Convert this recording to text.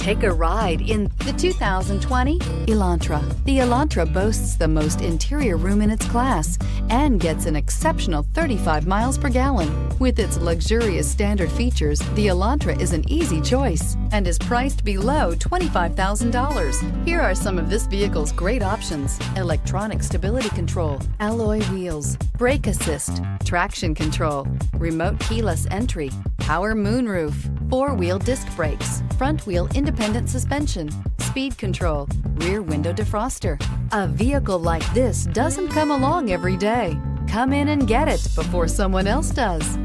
Take a ride in the 2020 Elantra. The Elantra boasts the most interior room in its class and gets an exceptional 35 miles per gallon. With its luxurious standard features, the Elantra is an easy choice and is priced below $25,000. Here are some of this vehicle's great options: electronic stability control, alloy wheels, brake assist, traction control, remote keyless entry, power moonroof, four-wheel disc brakes, front-wheel independent suspension, speed control, rear window defroster. A vehicle like this doesn't come along every day. Come in and get it before someone else does.